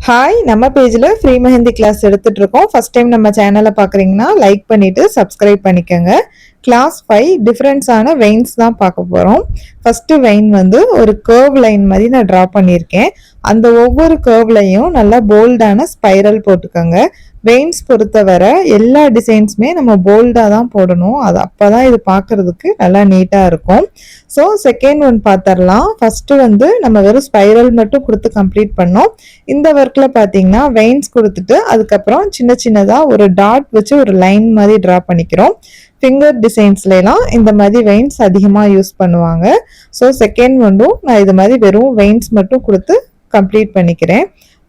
Hi, நம்ம பேஜ்ல free mehndi class எடுத்துட்டு இருக்கோம். ஃபர்ஸ்ட் டைம் நம்ம சேனலை பார்க்குறீங்கன்னா லைக் பண்ணிட்டு சப்ஸ்கிரைப் பண்ணிக்கோங்க. கிளாஸ் 5 டிஃப்ரெண்ட்ஸான வெயின்ஸ் தான் பார்க்க போகிறோம். ஃபஸ்ட்டு வெயின் வந்து ஒரு கர்வ் லைன் மாதிரி நான் ட்ரா பண்ணியிருக்கேன். அந்த ஒவ்வொரு கர்வ்லையும் நல்லா போல்டான ஸ்பைரல் போட்டுக்கோங்க. வெயின்ஸ் பொறுத்தவரை எல்லா டிசைன்ஸுமே நம்ம போல்டாக தான் போடணும். அது அப்போ தான் இது பார்க்குறதுக்கு நல்லா நீட்டாக இருக்கும். ஸோ செகண்ட் ஒன் பார்த்துடலாம். ஃபஸ்ட்டு வந்து நம்ம வெறும் ஸ்பைரல் மட்டும் கொடுத்து கம்ப்ளீட் பண்ணோம். இந்த ஒர்க்கில் பார்த்தீங்கன்னா வெயின்ஸ் கொடுத்துட்டு அதுக்கப்புறம் சின்ன சின்னதாக ஒரு டாட் வச்சு ஒரு லைன் மாதிரி ட்ரா பண்ணிக்கிறோம். ஃபிங்கர் டிசைன்ஸ்லாம் இந்த மாதிரி வெயின்ஸ் அதிகமாக யூஸ் பண்ணுவாங்க. ஸோ செகண்ட் ஒன்றும் நான் இது மாதிரி வெறும் வெயின்ஸ் மட்டும் கொடுத்து கம்ப்ளீட் பண்ணிக்கிறேன்.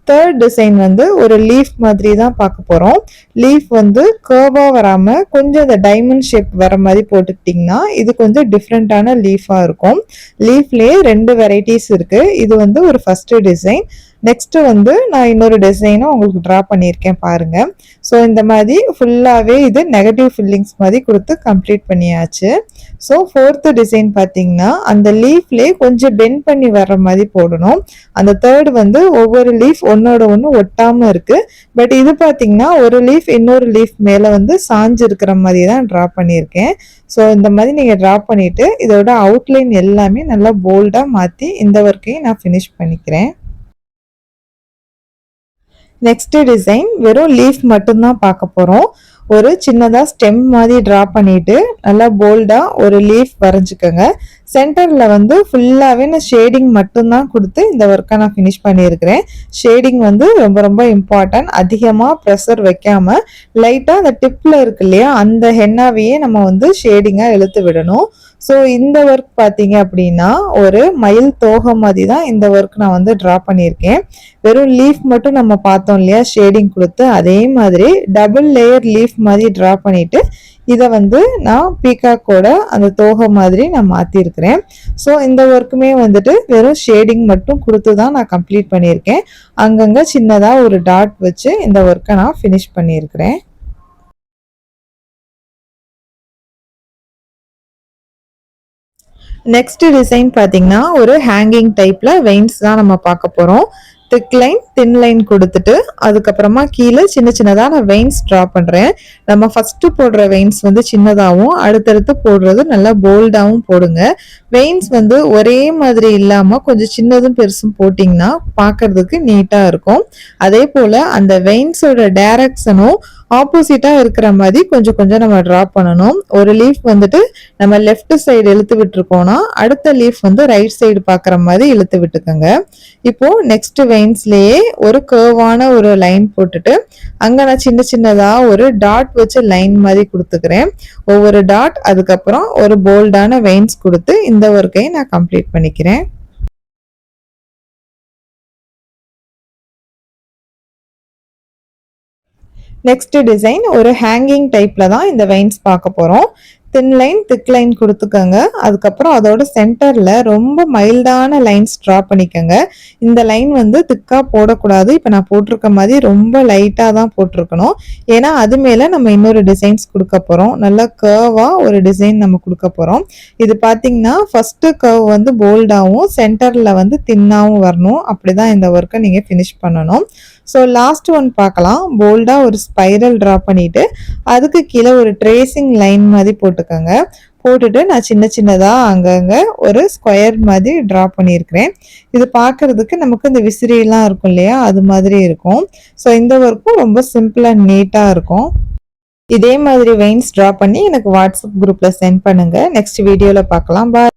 தேர்ட் டிசைன் வந்து ஒரு லீஃப் மாதிரி தான் பார்க்க போகிறோம். லீஃப் வந்து கர்வாக வராமல் கொஞ்சம் இந்த டைமண்ட் ஷேப் வர மாதிரி போட்டுக்கிட்டிங்கன்னா இது கொஞ்சம் டிஃப்ரெண்ட்டான லீஃபாக இருக்கும். லீஃப்லேயே 2 வெரைட்டிஸ் இருக்குது. இது வந்து ஒரு ஃபஸ்ட்டு டிசைன். நெக்ஸ்ட்டு வந்து நான் இன்னொரு டிசைனும் உங்களுக்கு ட்ரா பண்ணியிருக்கேன் பாருங்கள். ஸோ இந்த மாதிரி ஃபுல்லாகவே இது நெகட்டிவ் ஃபில்லிங்ஸ் மாதிரி கொடுத்து கம்ப்ளீட் பண்ணியாச்சு. ஸோ ஃபோர்த்து டிசைன் பார்த்தீங்கன்னா அந்த லீஃப்லேயே கொஞ்சம் பெண்ட் பண்ணி வர்ற மாதிரி போடணும். அந்த தேர்டு வந்து ஒவ்வொரு லீஃப் ஒன்னோட ஒன்று ஒட்டாமல் இருக்குது. பட் இது பார்த்தீங்கன்னா ஒரு லீஃப் இன்னொரு லீஃப் மேலே வந்து சாஞ்சு இருக்கிற மாதிரி தான் ட்ரா பண்ணியிருக்கேன். ஸோ இந்த மாதிரி நீங்கள் ட்ரா பண்ணிவிட்டு இதோட அவுட்லைன் எல்லாமே நல்லா போல்டாக மாற்றி இந்த ஒர்க்கையும் நான் ஃபினிஷ் பண்ணிக்கிறேன். நெக்ஸ்ட் டிசைன் வெறும் லீஃப் மட்டும்தான் பார்க்க போகிறோம். ஒரு சின்னதாக ஸ்டெம் மாதிரி ட்ரா பண்ணிட்டு நல்லா போல்டாக ஒரு லீஃப் வரைஞ்சிக்கோங்க. சென்டரில் வந்து ஃபுல்லாகவே நான் ஷேடிங் மட்டும்தான் கொடுத்து இந்த ஒர்க்கை நான் ஃபினிஷ் பண்ணியிருக்கிறேன். ஷேடிங் வந்து ரொம்ப ரொம்ப இம்பார்ட்டன்ட். அதிகமாக ப்ரெஷர் வைக்காமல் லைட்டாக அந்த டிப்பில் இருக்கு இல்லையா அந்த ஹென்னாவையே நம்ம வந்து ஷேடிங்காக இழுத்து விடணும். ஸோ இந்த ஒர்க் பார்த்தீங்க அப்படின்னா ஒரு மயில் தோகை மாதிரி தான் இந்த ஒர்க் நான் வந்து ட்ரா பண்ணியிருக்கேன். வெறும் லீஃப் மட்டும் நம்ம பார்த்தோம் இல்லையா ஷேடிங் கொடுத்து, அதே மாதிரி டபுள் லேயர் லீஃப் மாதிரி ட்ரா பண்ணிட்டு இதை வந்து நான் பீகாக்கோட அந்த தோகை மாதிரி நான் மாற்றிருக்கிறேன். ஸோ இந்த ஒர்க்குமே வந்துட்டு வெறும் ஷேடிங் மட்டும் கொடுத்து தான் நான் கம்ப்ளீட் பண்ணியிருக்கேன். அங்கங்கே சின்னதாக ஒரு டாட் வச்சு இந்த ஒர்க்கை நான் ஃபினிஷ் பண்ணியிருக்கிறேன். நெக்ஸ்ட் டிசைன் பார்த்தீங்கன்னா ஒரு ஹேங்கிங் டைப்பில் வெயின்ஸ் தான் நம்ம பார்க்க போகிறோம். திக் லைன் தின் லைன் கொடுத்துட்டு அதுக்கப்புறமா கீழே சின்ன சின்னதாக நான் வெயின்ஸ் ட்ரா பண்ணுறேன். நம்ம ஃபஸ்ட்டு போடுற வெயின்ஸ் வந்து சின்னதாகவும் அடுத்தடுத்து போடுறது நல்லா போல்டாகவும் போடுங்க. வெயின்ஸ் வந்து ஒரே மாதிரி இல்லாமல் கொஞ்சம் சின்னதும் பெருசும் போட்டிங்கன்னா பார்க்கறதுக்கு நீட்டாக இருக்கும். அதே போல் அந்த வெயின்ஸோட டைரக்ஷனும் ஆப்போசிட்டாக இருக்கிற மாதிரி கொஞ்சம் கொஞ்சம் நம்ம ட்ரா பண்ணணும். ஒரு லீஃப் வந்துட்டு நம்ம லெஃப்ட் சைடு இழுத்து விட்டுருக்கோம்னா அடுத்த லீஃப் வந்து ரைட் சைடு பார்க்குற மாதிரி இழுத்து விட்டுக்கோங்க. இப்போ நெக்ஸ்ட் வெயின்ஸ்லேயே ஒரு கர்வான ஒரு லைன் போட்டுட்டு அங்கே நான் சின்ன சின்னதாக ஒரு டாட் வச்சு லைன் மாதிரி கொடுத்துக்கிறேன். ஒவ்வொரு டாட் அதுக்கப்புறம் ஒரு போல்டான வெயின்ஸ் கொடுத்து இந்த ஒர்க்கையும் நான் கம்ப்ளீட் பண்ணிக்கிறேன். நெக்ஸ்ட் டிசைன் ஒரு ஹேங்கிங் டைப்பில் தான் இந்த வெயின்ஸ் பார்க்க போகிறோம். தின் லைன் திக் லைன் கொடுத்துக்கோங்க. அதுக்கப்புறம் அதோட சென்டரில் ரொம்ப மைல்டான லைன்ஸ் ட்ரா பண்ணிக்கோங்க. இந்த லைன் வந்து திக்காக போடக்கூடாது. இப்போ நான் போட்டிருக்க மாதிரி ரொம்ப லைட்டாக தான் போட்டிருக்கணும். ஏன்னா அது மேலே நம்ம இன்னொரு டிசைன்ஸ் கொடுக்க போகிறோம். நல்லா கர்வாக ஒரு டிசைன் நம்ம கொடுக்க போகிறோம். இது பார்த்தீங்கன்னா ஃபஸ்ட்டு கர்வ் வந்து போல்டாகவும் சென்டரில் வந்து தின்னாகவும் வரணும். அப்படி தான் இந்த ஒர்க்கை நீங்கள் ஃபினிஷ் பண்ணணும். ஸோ லாஸ்ட் ஒன் பார்க்கலாம். போல்டாக ஒரு ஸ்பைரல் ட்ரா பண்ணிவிட்டு அதுக்கு கீழே ஒரு ட்ரேசிங் லைன் மாதிரி போட்டுக்கோங்க. போட்டுட்டு நான் சின்ன சின்னதாக அங்கங்கே ஒரு ஸ்கொயர் மாதிரி ட்ரா பண்ணியிருக்கிறேன். இது பார்க்குறதுக்கு நமக்கு இந்த விசிறியெல்லாம் இருக்கும் இல்லையா அது மாதிரி இருக்கும். ஸோ இந்த ஒர்க்கும் ரொம்ப சிம்பிளாக நீட்டாக இருக்கும். இதே மாதிரி வெயின்ஸ் ட்ரா பண்ணி எனக்கு வாட்ஸ்அப் குரூப்பில் சென்ட் பண்ணுங்கள். நெக்ஸ்ட் வீடியோவில் பார்க்கலாம். பாய்.